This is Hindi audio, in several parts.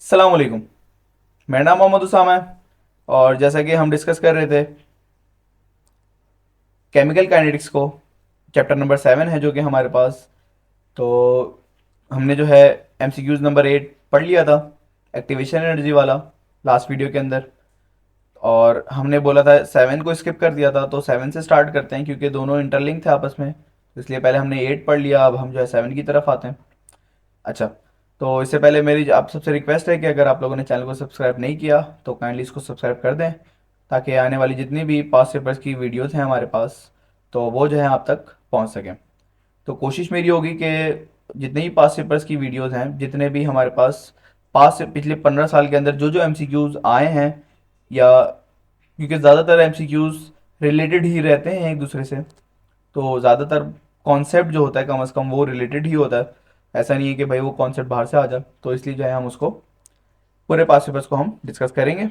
अस्सलाम वालेकुम। मेरा नाम मोहम्मद उसामा है और जैसा कि हम डिस्कस कर रहे थे केमिकल काइनेटिक्स को, चैप्टर नंबर 7 है जो कि हमारे पास। तो हमने जो है एमसीक्यूज नंबर 8 पढ़ लिया था, एक्टिवेशन एनर्जी वाला, लास्ट वीडियो के अंदर। और हमने बोला था 7 को स्किप कर दिया था, तो 7 से स्टार्ट करते हैं क्योंकि दोनों इंटरलिंक थे आपस में। इसलिए पहले हमने 8 पढ़ लिया, अब हम जो है 7 की तरफ आते हैं। अच्छा, तो इससे पहले मेरी आप सबसे रिक्वेस्ट है कि अगर आप लोगों ने चैनल को सब्सक्राइब नहीं किया तो काइंडली इसको सब्सक्राइब कर दें, ताकि आने वाली जितनी भी पास्ट पेपर्स की वीडियोस हैं हमारे पास, तो वो जो है आप तक पहुंच सकें। तो कोशिश मेरी होगी कि जितने भी पास्ट पेपर्स की वीडियोस हैं, जितने भी हमारे पास पास से पिछले 15 साल के अंदर जो जो एमसीक्यूज आए हैं, या क्योंकि ज़्यादातर एमसीक्यूज रिलेटेड ही रहते हैं एक दूसरे से, तो ज़्यादातर कॉन्सेप्ट जो होता है कम से कम वो रिलेटेड ही होता है। ऐसा नहीं है कि भाई वो कॉन्सेप्ट बाहर से आ जाए, तो इसलिए जो है हम उसको पूरे पास पेपर्स को हम डिस्कस करेंगे।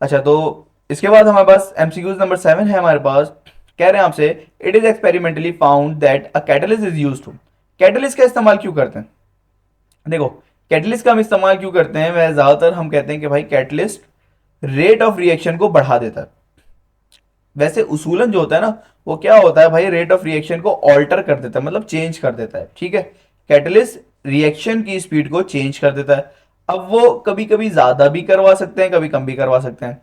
अच्छा, तो इसके बाद हमारे पास एमसीक्यूज नंबर 7 है हमारे पास। कह रहे हैं आपसे, it is experimentally found that a catalyst is used to. Catalyst का इस्तेमाल क्यों करते हैं? देखो, कैटलिस्ट का हम इस्तेमाल क्यों करते हैं, वह ज़्यादातर हम कहते हैं कि भाई कैटलिस्ट रेट ऑफ रिएक्शन को बढ़ा देता है। वैसे उसूलन जो होता है ना, वो क्या होता है भाई, रेट ऑफ रिएक्शन को ऑल्टर कर देता है, मतलब चेंज कर देता है। ठीक है, कैटलिस्ट रिएक्शन की स्पीड को चेंज कर देता है। अब वो कभी कभी ज्यादा भी करवा सकते हैं, कभी कम भी करवा सकते हैं,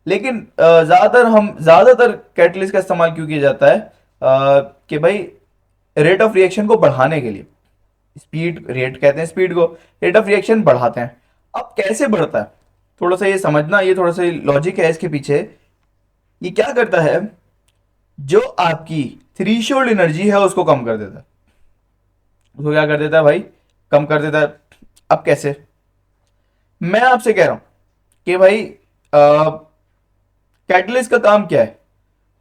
लेकिन ज्यादातर कैटलिस्ट का इस्तेमाल क्यों किया जाता है, कि भाई रेट ऑफ रिएक्शन को बढ़ाने के लिए। स्पीड रेट कहते हैं, स्पीड को रेट ऑफ रिएक्शन बढ़ाते हैं। अब कैसे बढ़ता है, थोड़ा सा ये समझना, ये थोड़ा सा लॉजिक है इसके पीछे। ये क्या करता है, जो आपकी थ्रीशोल्ड एनर्जी है उसको कम कर देता है। उसको क्या कर देता है भाई, कम कर देता है। अब कैसे? मैं आपसे कह रहा हूं कि भाई कैटलिस्ट का काम क्या है।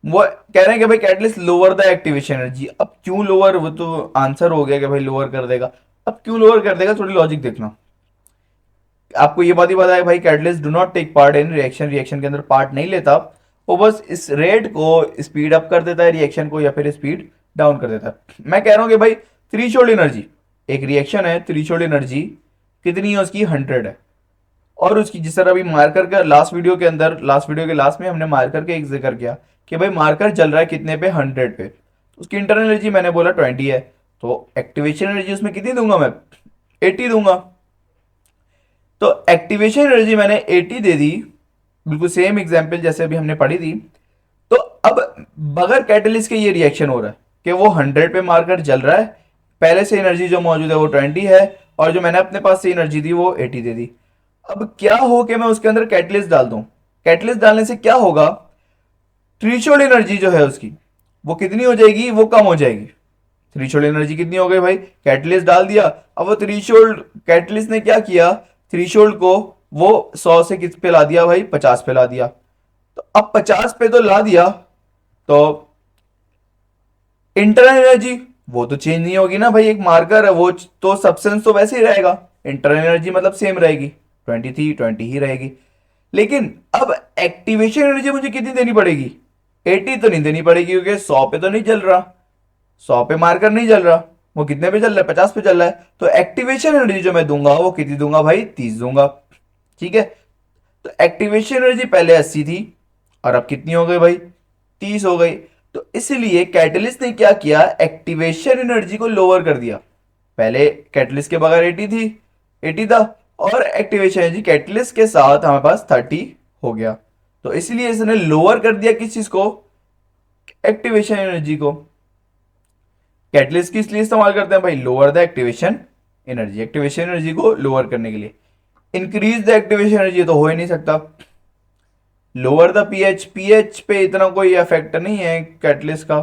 वो कह रहे हैं कि भाई catalyst lower the activation energy. अब क्यों लोअर, वो तो आंसर हो गया कि भाई लोअर कर देगा। अब क्यों लोअर कर देगा, थोड़ी लॉजिक देखना। आपको ये बात ही पता है भाई, catalyst do not take part in reaction, reaction के अंदर पार्ट नहीं लेता। वो बस इस रेट को स्पीड अप कर देता है रिएक्शन को, या फिर स्पीड डाउन कर देता है। मैं कह रहा हूं कि भाई थ्रीशोल्ड एनर्जी, एक रिएक्शन है, थ्रीशोल्ड एनर्जी कितनी है उसकी, 100 है। और उसकी जिस तरह अभी मार्कर का लास्ट वीडियो के अंदर, लास्ट वीडियो के लास्ट में हमने मार्कर के एक जिक्र किया कि भाई मार्कर जल रहा है कितने पे, 100 पे, तो उसकी इंटरनल एनर्जी मैंने बोला 20 है। तो एक्टिवेशन एनर्जी उसमें कितनी दूंगा मैं, 80 दूंगा। तो एक्टिवेशन एनर्जी मैंने 80 दे दी, बिल्कुल सेम एग्जांपल जैसे अभी हमने पढ़ी थी। तो अब बगैर कैटलिस्ट के ये रिएक्शन हो रहा है कि वो 100 पे मार्कर जल रहा है, पहले से एनर्जी जो मौजूद है वो 20 है, और जो मैंने अपने पास से एनर्जी दी वो 80 दे दी। अब क्या हो कि मैं उसके अंदर कैटलिस्ट डाल दूं। कैटलिस्ट डालने से क्या होगा, थ्रीशोल्ड एनर्जी जो है उसकी वो कितनी हो जाएगी, वो कम हो जाएगी। थ्रीशोल्ड एनर्जी कितनी हो गई भाई, कैटलिस्ट डाल दिया। अब वो थ्रीशोल्ड, कैटलिस्ट ने क्या किया, थ्रीशोल्ड को वो 100 से किस पे ला दिया भाई, 50 पे ला दिया। तो अब 50 पे तो ला दिया, तो इंटरनल एनर्जी वो तो चेंज नहीं होगी ना भाई, एक मार्कर है वो, तो सब्सटेंस तो वैसे ही रहेगा। इंटरनल एनर्जी मतलब सेम रहेगी, 20 थी 20 ही रहेगी। लेकिन अब एक्टिवेशन एनर्जी मुझे कितनी देनी पड़ेगी, 80 तो नहीं देनी पड़ेगी, क्योंकि 100 पे तो नहीं चल रहा, 100 पे मार्कर नहीं चल रहा, वो कितने पे चल रहा है, 50 पे चल रहा है। तो एक्टिवेशन एनर्जी जो मैं दूंगा वो कितनी दूंगा भाई, 30 दूंगा। ठीक है, तो एक्टिवेशन एनर्जी पहले 80 थी, और अब कितनी हो गई भाई, 30 हो गई। तो इसलिए कैटलिस्ट ने क्या किया, एक्टिवेशन एनर्जी को लोअर कर दिया। पहले कैटलिस्ट के बगैर 80 थी, 80 था, और एक्टिवेशन एनर्जी कैटलिस्ट के साथ हमारे पास 30 हो गया। तो इसलिए इसने लोअर कर दिया किस चीज को, एक्टिवेशन एनर्जी को। कैटलिस्ट किस लिए इस्तेमाल करते हैं भाई, lower the activation energy, activation energy को लोअर करने के लिए। इंक्रीज द एक्टिवेशन एनर्जी तो हो ही नहीं सकता। लोअर द पीएच, पीएच पे इतना कोई इफेक्ट नहीं है कैटलिस्ट का।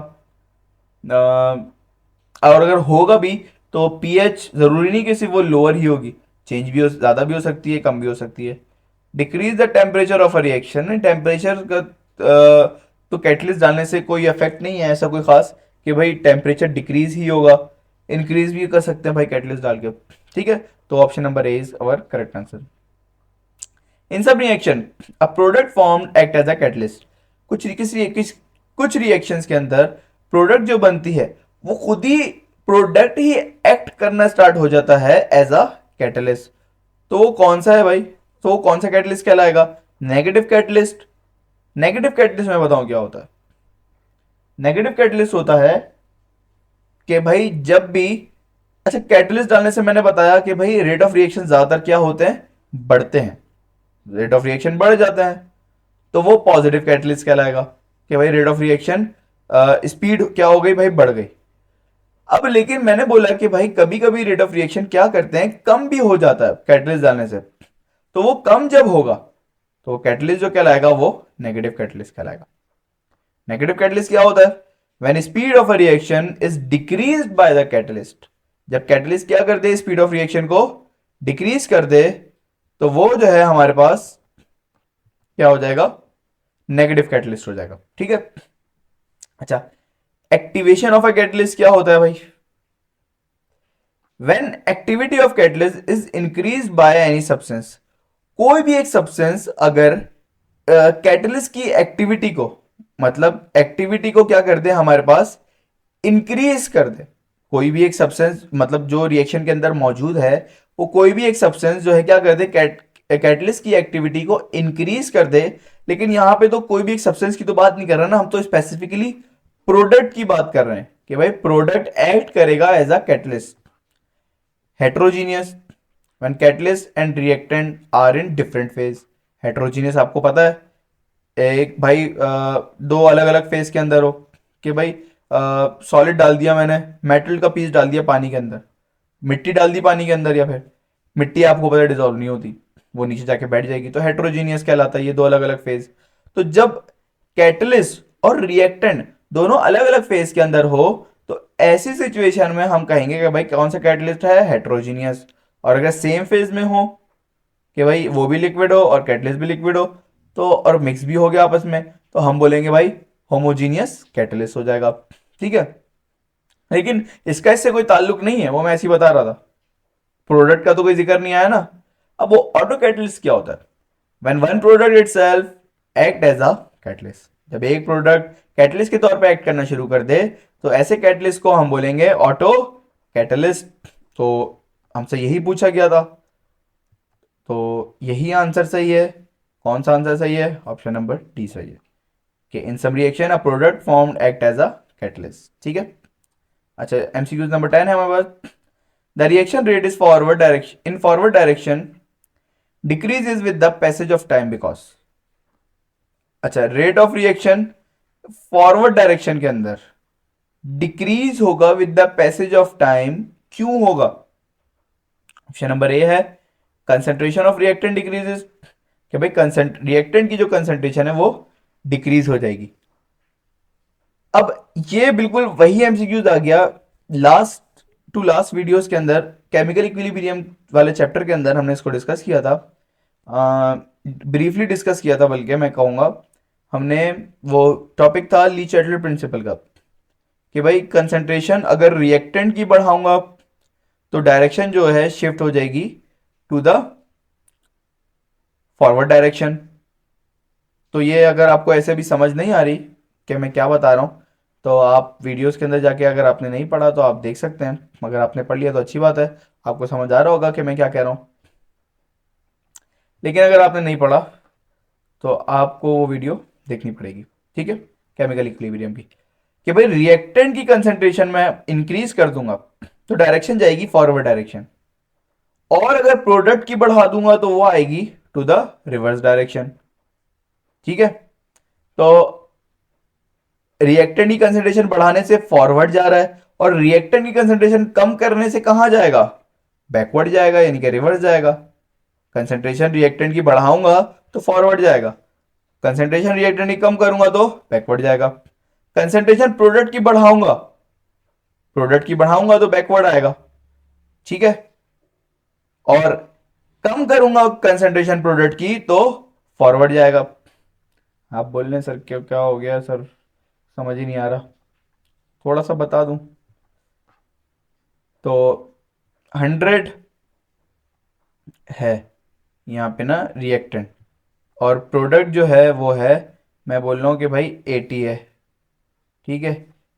और अगर होगा भी तो पीएच जरूरी नहीं कि सिर्फ वो लोअर ही होगी, चेंज भी हो, ज्यादा भी हो सकती है, कम भी हो सकती है। Decrease the temperature of a reaction, temperature का तो कैटलिस्ट डालने से कोई इफेक्ट नहीं है ऐसा कोई खास कि भाई टेम्परेचर डिक्रीज ही होगा, इंक्रीज भी कर सकते हैं भाई कैटलिस्ट डाल के। ठीक है, तो option number A is our correct answer. In some reaction a product formed act as a catalyst. कुछ रिएक्शंस के अंदर प्रोडक्ट जो बनती है वो खुद ही, प्रोडक्ट ही एक्ट करना स्टार्ट हो जाता है एज अ कैटलिस्ट। तो वो कौन सा है भाई, तो वो कौन सा कैटलिस्ट कहलाएगा, नेगेटिव कैटलिस्ट। नेगेटिव कैटलिस्ट मैं बताऊं क्या होता है। नेगेटिव कैटलिस्ट होता है कि भाई जब भी, अच्छा कैटलिस्ट डालने से मैंने बताया कि भाई रेट ऑफ रिएक्शन ज्यादातर क्या होते हैं, बढ़ते हैं, रेट ऑफ रिएक्शन बढ़ जाता है, तो वो पॉजिटिव कैटलिस्ट कहलाएगा कि भाई रेट ऑफ रिएक्शन स्पीड क्या हो गई भाई, बढ़ गई। अब लेकिन मैंने बोला कि भाई कभी कभी रेट ऑफ रिएक्शन क्या करते हैं, कम भी हो जाता है कैटलिस्ट डालने से, तो वो कम जब होगा तो कैटलिस्ट जो कहलाएगा वो नेगेटिव कैटलिस्ट कहलाएगा। नेगेटिव कैटलिस्ट क्या होता है, when speed of a reaction is decreased by the catalyst, जब कैटलिस्ट क्या कर दे, स्पीड ऑफ रिएक्शन को डिक्रीज कर दे, तो वो जो है हमारे पास क्या हो जाएगा, नेगेटिव कैटलिस्ट हो जाएगा। ठीक है। अच्छा, एक्टिवेशन ऑफ अ कैटलिस्ट क्या होता है भाई, when activity of catalyst is increase by any substance, कोई भी एक सब्सटेंस अगर कैटलिस्ट की एक्टिविटी को, मतलब एक्टिविटी को क्या कर दे हमारे पास, इंक्रीज कर दे, कोई भी एक सब्सटेंस मतलब जो रिएक्शन के अंदर मौजूद है, वो कोई भी एक सब्सटेंस जो है क्या कर दे, कैटलिस्ट की एक्टिविटी को इंक्रीज कर दे। लेकिन यहां पे तो कोई भी एक सब्सटेंस की तो बात नहीं कर रहा ना, हम तो स्पेसिफिकली प्रोडक्ट की बात कर रहे हैं कि भाई प्रोडक्ट एक्ट करेगा as a catalyst. Heterogeneous, when catalyst and reactant are in different phase. Heterogeneous आपको पता है, एक भाई दो अलग अलग फेज के अंदर हो, कि भाई सॉलिड डाल दिया मैंने, मेटल का पीस डाल दिया पानी के अंदर, मिट्टी डाल दी पानी के अंदर, या फिर मिट्टी आपको पता है डिजोल्व नहीं होती, वो नीचे जाके बैठ जाएगी, तो हेट्रोजीनियस कहलाता है ये दो अलग अलग फेज। तो जब कैटलिस्ट और रिएक्टेंट दोनों अलग अलग फेज के अंदर हो, तो ऐसी सिचुएशन में हम कहेंगे कि भाई कौन सा कैटलिस्ट है, हेट्रोजीनियस। और अगर सेम फेज में हो कि भाई वो भी लिक्विड हो और कैटलिस्ट भी लिक्विड हो, तो और मिक्स भी हो गया आपस में, तो हम बोलेंगे भाई होमोजीनियस कैटलिस्ट हो जाएगा। ठीक है। लेकिन इसका इससे कोई ताल्लुक नहीं है, वो मैं ऐसे ही बता रहा था, प्रोडक्ट का तो कोई जिक्र नहीं आया ना। अब वो ऑटो कैटलिस्ट क्या होता है, when one product itself act as a catalyst, जब एक प्रोडक्ट कैटलिस्ट के तौर पे एक्ट करना शुरू कर दे, तो ऐसे कैटलिस्ट को हम बोलेंगे ऑटो कैटलिस्ट। तो हमसे यही पूछा गया था, तो यही आंसर सही है। कौन सा आंसर सही है, ऑप्शन नंबर डी सही है, कि in some reaction a product formed act as a catalyst. ठीक है। अच्छा, एमसीक्यूज नंबर 10 है हमारे पास। The reaction rate is forward direction, in forward direction decreases with the passage of time because. अच्छा, rate of reaction forward direction के अंदर डिक्रीज होगा with the passage of time, क्यों होगा। ऑप्शन नंबर ए है कंसेंट्रेशन ऑफ रिएक्टेंट डिक्रीजेस, कि भाई रिएक्टेंट की जो कंसेंट्रेशन है वो डिक्रीज हो जाएगी। अब ये बिल्कुल वही एमसीक्यूज आ गया लास्ट टू लास्ट वीडियोस के अंदर, केमिकल इक्विलिब्रियम वाले चैप्टर के अंदर हमने इसको डिस्कस किया था, ब्रीफली डिस्कस किया था बल्कि मैं कहूँगा। हमने वो टॉपिक था ली चैटलर प्रिंसिपल का, कि भाई कंसंट्रेशन अगर रिएक्टेंट की बढ़ाऊंगा तो डायरेक्शन जो है शिफ्ट हो जाएगी टू द फॉरवर्ड डायरेक्शन। तो ये अगर आपको ऐसे भी समझ नहीं आ रही कि मैं क्या बता रहा हूँ, तो आप वीडियोस के अंदर जाके, अगर आपने नहीं पढ़ा तो आप देख सकते हैं, मगर आपने पढ़ लिया तो अच्छी बात है, आपको समझ आ रहा होगा कि मैं क्या कह रहा हूँ। लेकिन अगर आपने नहीं पढ़ा तो आपको वो वीडियो देखनी पड़ेगी। ठीक है, केमिकल इक्विलिब्रियम की, कि भाई रिएक्टेंट की कंसेंट्रेशन में इंक्रीज कर दूंगा तो डायरेक्शन जाएगी फॉरवर्ड डायरेक्शन, और अगर प्रोडक्ट की बढ़ा दूंगा तो वो आएगी टू द रिवर्स डायरेक्शन। ठीक है। तो रिएक्टेंट की कंसेंट्रेशन बढ़ाने से फॉरवर्ड जा रहा है, और रिएक्टेंट की कंसेंट्रेशन कम करने से कहां जाएगा, बैकवर्ड जाएगा, यानी कि रिवर्स जाएगा। कंसेंट्रेशन रिएक्टेंट की बढ़ाऊंगा तो फॉरवर्ड जाएगा, कंसेंट्रेशन रिएक्टेंट की कम करूंगा तो बैकवर्ड जाएगा। कंसेंट्रेशन प्रोडक्ट की बढ़ाऊंगा तो बैकवर्ड आएगा। ठीक है। और कम करूंगा कंसेंट्रेशन प्रोडक्ट की तो फॉरवर्ड जाएगा। आप बोल रहे हैं सर क्या क्या हो गया सर, समझ ही नहीं आ रहा, थोड़ा सा बता दूं। तो 100 है यहाँ पे ना रिएक्टेंट, और प्रोडक्ट जो है वो है, मैं बोल रहा हूँ कि भाई 80 है। ठीक है,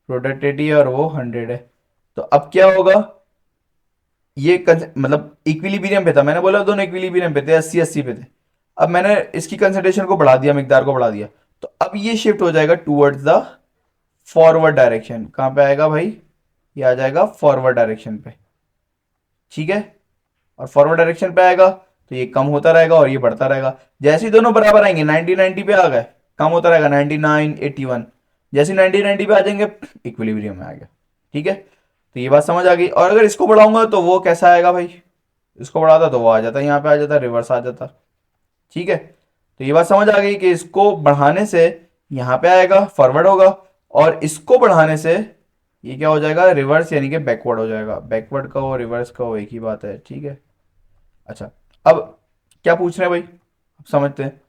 प्रोडक्ट 80 है और वो 100 है। तो अब क्या होगा, ये मतलब इक्विलिब्रियम पे था, मैंने बोला दोनों इक्विलिब्रियम पे थे, 80-80 पे थे। अब मैंने इसकी कंसंट्रेशन को बढ़ा दिया, मिकदार को बढ़ा दिया, तो अब ये शिफ्ट हो जाएगा टूवर्ड्स द फॉरवर्ड डायरेक्शन। कहाँ पे आएगा भाई, ये आ जाएगा फॉरवर्ड डायरेक्शन पे, ठीक है। और फॉरवर्ड डायरेक्शन पे आएगा तो ये कम होता रहेगा और ये बढ़ता रहेगा। जैसे ही दोनों बराबर आएंगे, 90-90 पे आ गए, कम होता रहेगा 99-81। जैसे 90-90 पे आ जाएंगे, इक्विलिब्रियम में आ गया, ठीक है। तो ये बात समझ आ गई। और अगर इसको बढ़ाऊंगा तो वो कैसा आएगा भाई, इसको बढ़ाता तो वो आ जाता, यहाँ पे आ जाता, रिवर्स आ जाता, ठीक है। तो ये बात समझ आ गई कि इसको बढ़ाने से यहाँ पे आएगा, फॉरवर्ड होगा, और इसको बढ़ाने से ये क्या हो जाएगा, रिवर्स, यानी कि बैकवर्ड हो जाएगा। बैकवर्ड का हो रिवर्स का हो एक ही बात है, ठीक है। अच्छा, अब क्या पूछ रहे हैं भाई, अब समझते हैं।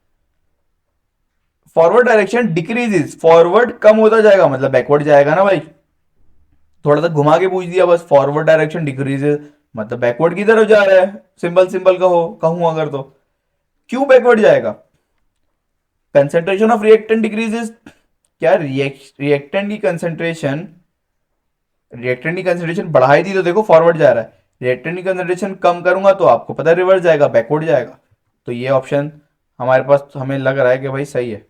फॉरवर्ड डायरेक्शन डिक्रीजेस, फॉरवर्ड कम होता जाएगा मतलब बैकवर्ड जाएगा ना भाई। थोड़ा सा घुमा के पूछ दिया बस, फॉरवर्ड डायरेक्शन डिक्रीजेस मतलब बैकवर्ड की तरफ जा रहा है, सिंपल सिंपल कहो कहूं अगर तो। क्यों बैकवर्ड जाएगा, कंसेंट्रेशन ऑफ रिएक्टेंट डिक्रीजेस। क्या रिएक्टेंट की कंसेंट्रेशन बढ़ाई थी तो देखो फॉरवर्ड जा रहा है, रिएक्टेंट की कंसेंट्रेशन कम करूंगा तो आपको पता है रिवर्स जाएगा, बैकवर्ड जाएगा। तो ये ऑप्शन हमारे पास हमें लग रहा है कि भाई सही है,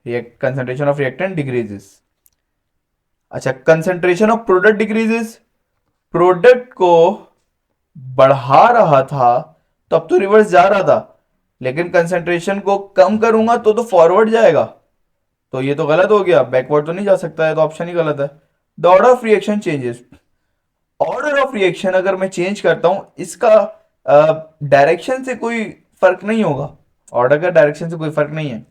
कंसेंट्रेशन ऑफ रिएक्टेंट डिक्रीजेस। अच्छा, concentration of product decreases, product को बढ़ा रहा था तो अब तो रिवर्स जा रहा था, लेकिन कंसेंट्रेशन को कम करूंगा तो फॉरवर्ड जाएगा। तो ये तो गलत हो गया, बैकवर्ड तो नहीं जा सकता है, तो ऑप्शन ही गलत है। The order of reaction changes, order of reaction अगर मैं चेंज करता हूं, इसका डायरेक्शन से कोई फर्क नहीं होगा, ऑर्डर का डायरेक्शन से कोई फर्क नहीं है।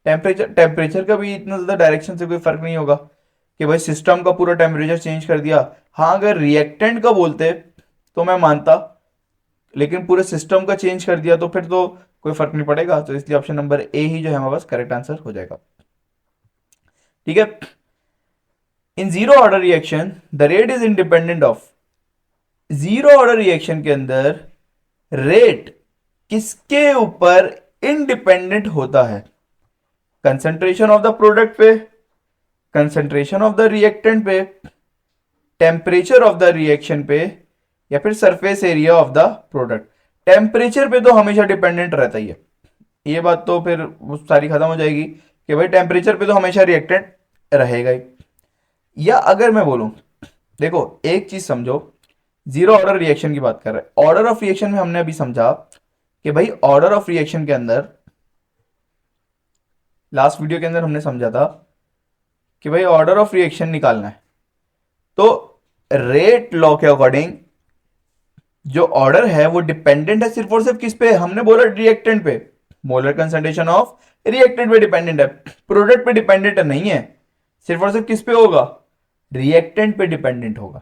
टेम्परेचर का भी इतना ज्यादा डायरेक्शन से कोई फर्क नहीं होगा कि भाई सिस्टम का पूरा टेम्परेचर चेंज कर दिया। हाँ, अगर रिएक्टेंट का बोलते तो मैं मानता, लेकिन पूरे सिस्टम का चेंज कर दिया तो फिर तो कोई फर्क नहीं पड़ेगा। तो इसलिए ऑप्शन नंबर ए ही जो है हमारे पास करेक्ट आंसर हो जाएगा, ठीक है। In zero order reaction the rate is independent of, zero order reaction के अंदर रेट किसके ऊपर इंडिपेंडेंट होता है, कंसंट्रेशन ऑफ द प्रोडक्ट पे, कंसंट्रेशन ऑफ द रिएक्टेंट पे, टेम्परेचर ऑफ द रिएक्शन पे, या फिर surface area of the product. Temperature पे तो हमेशा डिपेंडेंट रहता ही है, ये बात तो फिर वो सारी खत्म हो जाएगी कि भाई टेम्परेचर पे तो हमेशा रिएक्टेंट रहेगा ही। या अगर मैं बोलूं, देखो एक चीज समझो, जीरो ऑर्डर रिएक्शन की बात कर रहे हैं, ऑर्डर ऑफ रिएक्शन में हमने अभी समझा कि भाई ऑर्डर ऑफ रिएक्शन के अंदर, लास्ट वीडियो के अंदर हमने समझा था कि भाई ऑर्डर ऑफ रिएक्शन निकालना है तो रेट लॉ के अकॉर्डिंग जो ऑर्डर है वो डिपेंडेंट है सिर्फ और सिर्फ किस पे, हमने बोला रिएक्टेंट पे, मोलर कंसंट्रेशन ऑफ रिएक्टेंट पे डिपेंडेंट है, प्रोडक्ट पे डिपेंडेंट नहीं है, सिर्फ और सिर्फ किस पे होगा, रिएक्टेंट पे डिपेंडेंट होगा।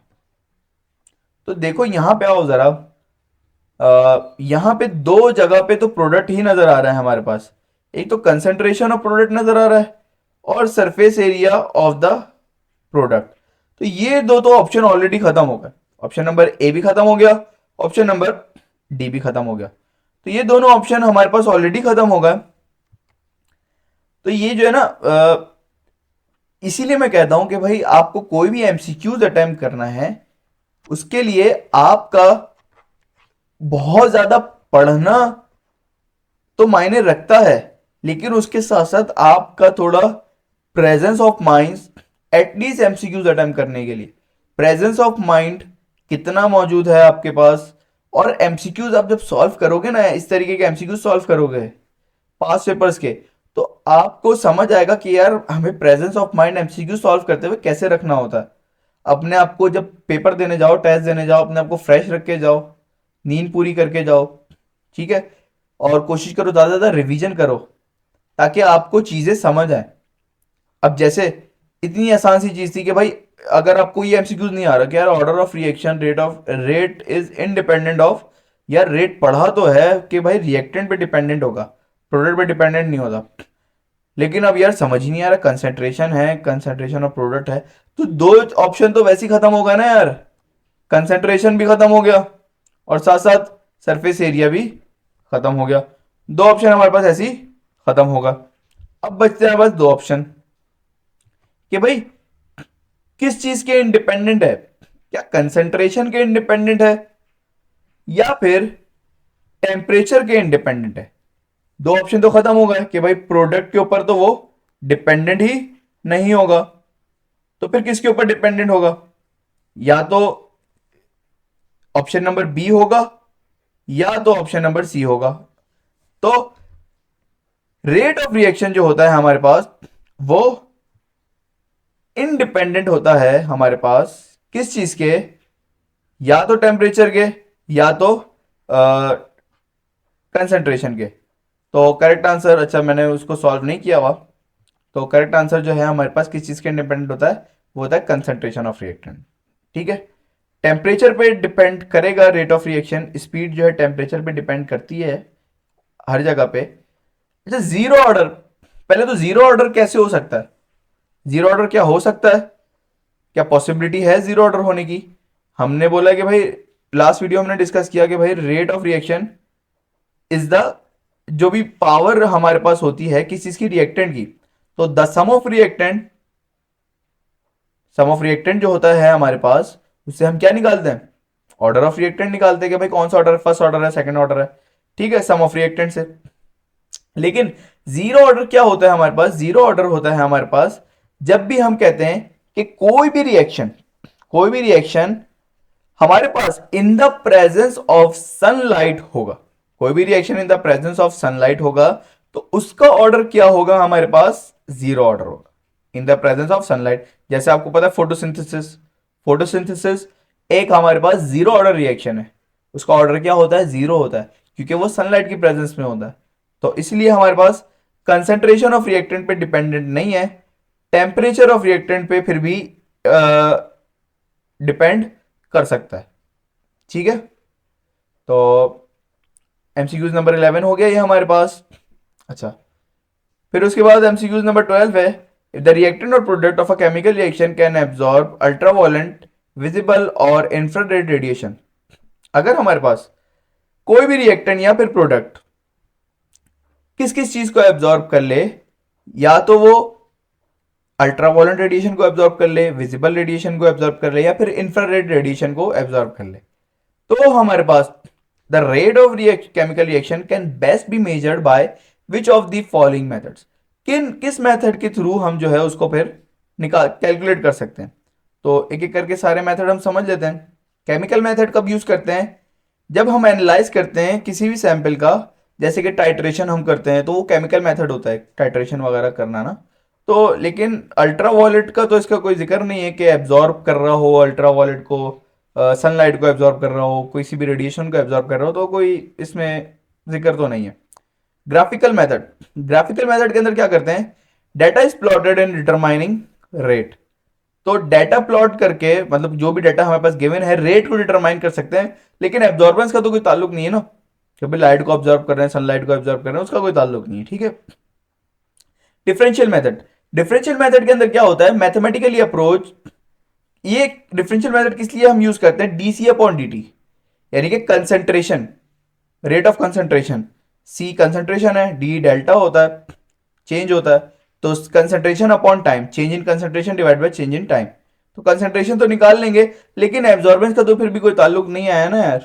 तो देखो यहां पे आओ जरा, यहां पे दो जगह पे तो प्रोडक्ट ही नजर आ रहा है हमारे पास, एक तो कंसंट्रेशन ऑफ प्रोडक्ट नजर आ रहा है और surface area of the product. तो ये दो तो ऑप्शन ऑलरेडी खत्म हो गए, ऑप्शन नंबर ए भी खत्म हो गया, ऑप्शन नंबर डी भी खत्म हो गया। तो ये दोनों ऑप्शन हमारे पास ऑलरेडी खत्म हो गए। तो ये जो है ना, इसीलिए मैं कहता हूं कि भाई आपको कोई भी एमसीक्यूज अटेम्प्ट करना है उसके लिए आपका बहुत ज्यादा पढ़ना तो मायने रखता है, लेकिन उसके साथ साथ आपका थोड़ा presence of mind, at least MCQs attempt करने के लिए प्रेजेंस ऑफ माइंड कितना मौजूद है आपके पास। और एमसीक्यूज आप जब सॉल्व करोगे ना, इस तरीके के एमसीक्यूज सॉल्व करोगे पास पेपर्स के, तो आपको समझ आएगा कि यार हमें presence of mind MCQ solve करते हुए कैसे रखना होता है। अपने आप को जब पेपर देने जाओ, टेस्ट देने जाओ, अपने आप को फ्रेश रख के जाओ, नींद पूरी करके जाओ, ठीक है। और कोशिश करो ज़्यादा ज़्यादा रिवीजन करो ताकि आपको चीज़ें समझ आए। अब जैसे इतनी आसान सी चीज़ थी कि भाई अगर आपको ये एमसीक्यूज नहीं आ रहा कि यार order of reaction rate is independent of, यार रेट पढ़ा तो है कि भाई रिएक्टेंट पे डिपेंडेंट होगा, प्रोडक्ट पे डिपेंडेंट नहीं होता, लेकिन अब यार समझ ही नहीं आ रहा, कंसेंट्रेशन है, कंसेंट्रेशन ऑफ प्रोडक्ट है, तो दो ऑप्शन तो वैसे ही खत्म हो गया ना यार, कंसेंट्रेशन भी खत्म हो गया और साथ साथ सरफेस एरिया भी खत्म हो गया। दो ऑप्शन हमारे पास ऐसे ही खत्म होगा। अब बचते हैं बस दो ऑप्शन कि भाई किस चीज के इंडिपेंडेंट है, क्या कंसंट्रेशन के इंडिपेंडेंट है या फिर टेम्परेचर के इंडिपेंडेंट है? दो ऑप्शन तो खत्म हो गए कि भाई प्रोडक्ट के ऊपर तो वो डिपेंडेंट ही नहीं होगा, तो फिर किसके ऊपर डिपेंडेंट होगा? या तो ऑप्शन नंबर बी होगा या तो ऑप्शन नंबर सी होगा। तो रेट ऑफ रिएक्शन जो होता है हमारे पास, वो इंडिपेंडेंट होता है हमारे पास किस चीज के? या तो टेम्परेचर के या तो कंसंट्रेशन के। तो करेक्ट आंसर, अच्छा मैंने उसको सॉल्व नहीं किया हुआ, तो करेक्ट आंसर जो है हमारे पास किस चीज के इंडिपेंडेंट होता है, वो होता है कंसंट्रेशन ऑफ रिएक्टेंट। ठीक है, टेम्परेचर पे डिपेंड करेगा रेट ऑफ रिएक्शन, स्पीड जो है टेम्परेचर पे डिपेंड करती है हर जगह पे। अच्छा जीरो ऑर्डर, पहले तो जीरो ऑर्डर कैसे हो सकता है? जीरो ऑर्डर क्या हो सकता है? क्या पॉसिबिलिटी है जीरो ऑर्डर होने की? हमने बोला कि भाई, लास्ट वीडियो हमने डिस्कस किया कि भाई rate of reaction is the, जो भी पावर हमारे पास होती है किस चीज की, रिएक्टेंट की, तो द सम ऑफ रिएक्टेंट जो होता है हमारे पास, उससे हम क्या निकालते हैं? ऑर्डर ऑफ रिएक्टेंट निकालते हैं कि भाई कौन सा ऑर्डर, फर्स्ट ऑर्डर है सेकंड ऑर्डर है। ठीक है, सम ऑफ रिएक्टेंट से। लेकिन जीरो ऑर्डर क्या होता है हमारे पास? जीरो ऑर्डर होता है हमारे पास जब भी हम कहते हैं कि कोई भी रिएक्शन हमारे पास in the presence of sunlight होगा, कोई भी reaction in the presence of sunlight होगा, तो उसका ऑर्डर क्या होगा हमारे पास? जीरो ऑर्डर होगा इन द प्रेजेंस ऑफ सनलाइट। जैसे आपको पता है फोटोसिंथेसिस, फोटोसिंथेसिस एक हमारे पास जीरो ऑर्डर रिएक्शन है, उसका ऑर्डर क्या होता है? जीरो होता है, क्योंकि वो सनलाइट की प्रेजेंस में होता है। तो इसलिए हमारे पास कंसेंट्रेशन ऑफ रिएक्टेंट पे डिपेंडेंट नहीं है, टेम्परेचर ऑफ रिएक्टेंट पे फिर भी डिपेंड कर सकता है। ठीक है, तो एमसीक्यूज नंबर 11 हो गया ये हमारे पास। अच्छा, फिर उसके बाद एमसीक्यूज नंबर 12 है, इफ द रिएक्टेंट और product of a chemical reaction can absorb ultraviolet, visible और इंफ्रारेड रेडिएशन। अगर हमारे पास कोई भी रिएक्टेंट या फिर प्रोडक्ट किस किस चीज को एब्जॉर्ब कर ले, या तो वो अल्ट्रावायलेंट रेडिएशन को एब्जॉर्ब कर ले, विजिबल रेडिएशन को एब्जॉर्ब कर ले, या फिर इंफ्रारेड रेडिएशन को एब्जॉर्ब कर ले, तो हमारे पास the rate of chemical reaction can best be measured by which of the following methods. किस मेथड के थ्रू हम जो है उसको फिर निकाल कैलकुलेट कर सकते हैं? तो एक एक करके सारे मेथड हम समझ लेते हैं। केमिकल मेथड कब यूज करते हैं? जब हम एनालाइज करते हैं किसी भी सैंपल का, जैसे कि टाइट्रेशन हम करते हैं, तो वो केमिकल मेथड होता है टाइट्रेशन वगैरह करना ना। तो लेकिन अल्ट्रावायलेट का तो इसका कोई जिक्र नहीं है कि एब्जॉर्ब कर रहा हो अल्ट्रावायलेट को, सनलाइट को एब्जॉर्ब कर रहा हो, किसी भी रेडिएशन को एब्जॉर्ब कर रहा हो, तो कोई इसमें जिक्र तो नहीं है। ग्राफिकल मेथड के अंदर क्या करते हैं? Data is plotted in determining rate. तो डेटा प्लॉट करके, मतलब जो भी डेटा हमारे पास गिवन है, रेट को डिटरमाइन कर सकते हैं, लेकिन एब्जॉर्बेंस का तो कोई ताल्लुक नहीं है ना, कि भाई लाइट को ऑब्जॉर्व कर रहे हैं, सनलाइट को ऑब्जॉर्व कर रहे हैं, उसका कोई ताल्लुक नहीं है। ठीक है, डिफरेंशियल मेथड के अंदर क्या होता है? Mathematically approach. ये डिफरेंशियल मेथड किस लिए हम यूज करते हैं? डीसी अपॉन डी, यानी कि concentration, rate of concentration, C concentration है, डी डेल्टा होता है, चेंज होता है, तो concentration upon time, change in concentration divide by change in time. तो कंसेंट्रेशन तो निकाल लेंगे, लेकिन एब्जॉर्बेंस का तो फिर भी कोई ताल्लुक नहीं आया ना यार।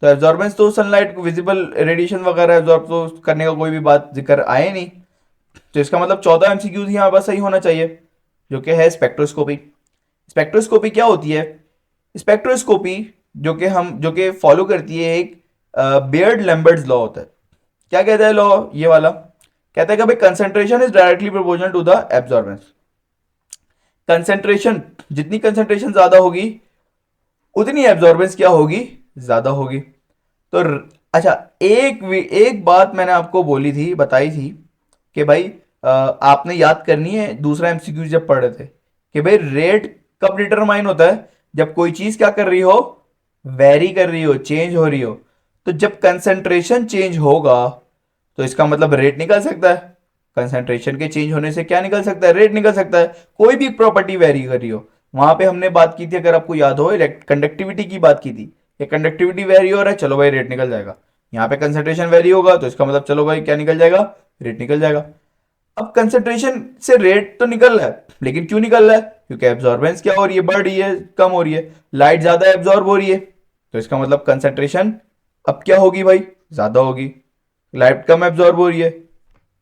तो एब्जॉर्बेंस तो सनलाइट को विजिबल रेडिएशन वगैरह एब्जॉर्ब तो करने का कोई भी बात जिक्र आए नहीं। तो इसका मतलब 14 एमसीक्यूज ही हमारे पास सही होना चाहिए, जो कि है स्पेक्ट्रोस्कोपी। स्पेक्ट्रोस्कोपी क्या होती है? स्पेक्ट्रोस्कोपी जो कि फॉलो करती है एक बियर्ड लैम्बर्ट्स लॉ होता है। क्या कहता है लॉ ये वाला? कहता है कि भाई concentration is directly proportional to the absorbance. Concentration, जितनी कंसेंट्रेशन ज्यादा होगी उतनी एब्जॉर्बेंस क्या होगी? ज्यादा होगी। तो अच्छा, एक बात मैंने आपको बोली थी, बताई थी कि भाई आपने याद करनी है दूसरा एमसीक्यू जब पढ़ रहे थे, कि भाई रेट कब डिटरमाइन होता है? जब कोई चीज क्या कर रही हो? वेरी कर रही हो, चेंज हो रही हो। तो जब कंसेंट्रेशन चेंज होगा तो इसका मतलब रेट निकल सकता है। कंसेंट्रेशन के चेंज होने से क्या निकल सकता है? रेट निकल सकता है। कोई भी प्रॉपर्टी वेरी कर रही हो, वहां पे हमने बात की थी, अगर आपको याद हो, कंडक्टिविटी की बात की थी कि कंडक्टिविटी वेरी हो रहा है, चलो भाई रेट निकल जाएगा। यहाँ पे कंसेंट्रेशन वेरी होगा तो इसका मतलब चलो भाई क्या निकल जाएगा? रेट निकल जाएगा। अब कंसेंट्रेशन से रेट तो निकल रहा है, लेकिन क्यों निकल रहा है? क्योंकि एब्जॉर्बेंस क्या हो रही है, बढ़ रही है, कम हो रही है, लाइट ज्यादा एब्जॉर्ब हो रही है, तो इसका मतलब कंसेंट्रेशन अब क्या होगी भाई, ज्यादा होगी, लाइट कम एब्जॉर्ब हो रही है।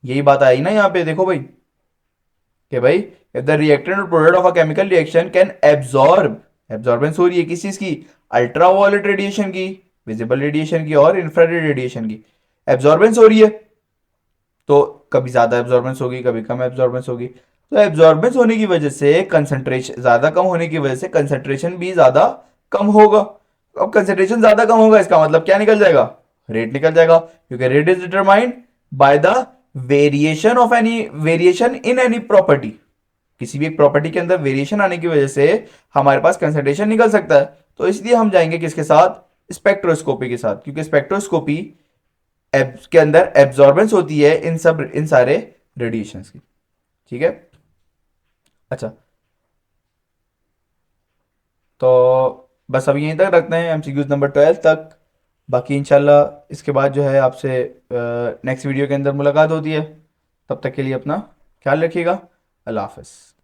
यही बात आई ना यहाँ पे, देखो भाई कि भाई इफ द रिएक्टेंट और product of a chemical reaction can absorb, absorbance हो रही है किस चीज की, अल्ट्रावायलेट रेडिएशन की, विजिबल रेडिएशन की और इंफ्रारेड रेडिएशन की, एब्जॉर्बेंस हो रही है, तो कभी ज्यादा एब्जॉर्बेंस होगी, कभी कम एब्जॉर्बेंस होगी। तो एब्जॉर्बेंस होने की वजह से कंसंट्रेशन ज्यादा कम होने की वजह से कंसंट्रेशन भी ज्यादा कम होगा। अब कंसंट्रेशन ज्यादा कम होगा, इसका मतलब क्या निकल जाएगा, रेट निकल जाएगा, क्योंकि rate is determined by the variation in any property. किसी भी एक प्रॉपर्टी के अंदर वेरिएशन आने की वजह से हमारे पास कंसंट्रेशन निकल सकता है। तो इसलिए हम जाएंगे किसके साथ, स्पेक्ट्रोस्कोपी के साथ, क्योंकि स्पेक्ट्रोस्कोपी के अंदर एब्जॉर्बेंस होती है इन सारे रेडिएशंस की। ठीक है, अच्छा, तो बस अब यहीं तक रखते हैं एमसीक्यूज नंबर 12 तक। बाकी इंशाल्लाह इसके बाद जो है आपसे नेक्स्ट वीडियो के अंदर मुलाकात होती है। तब तक के लिए अपना ख्याल रखिएगा। अल्लाह हाफ़िज़।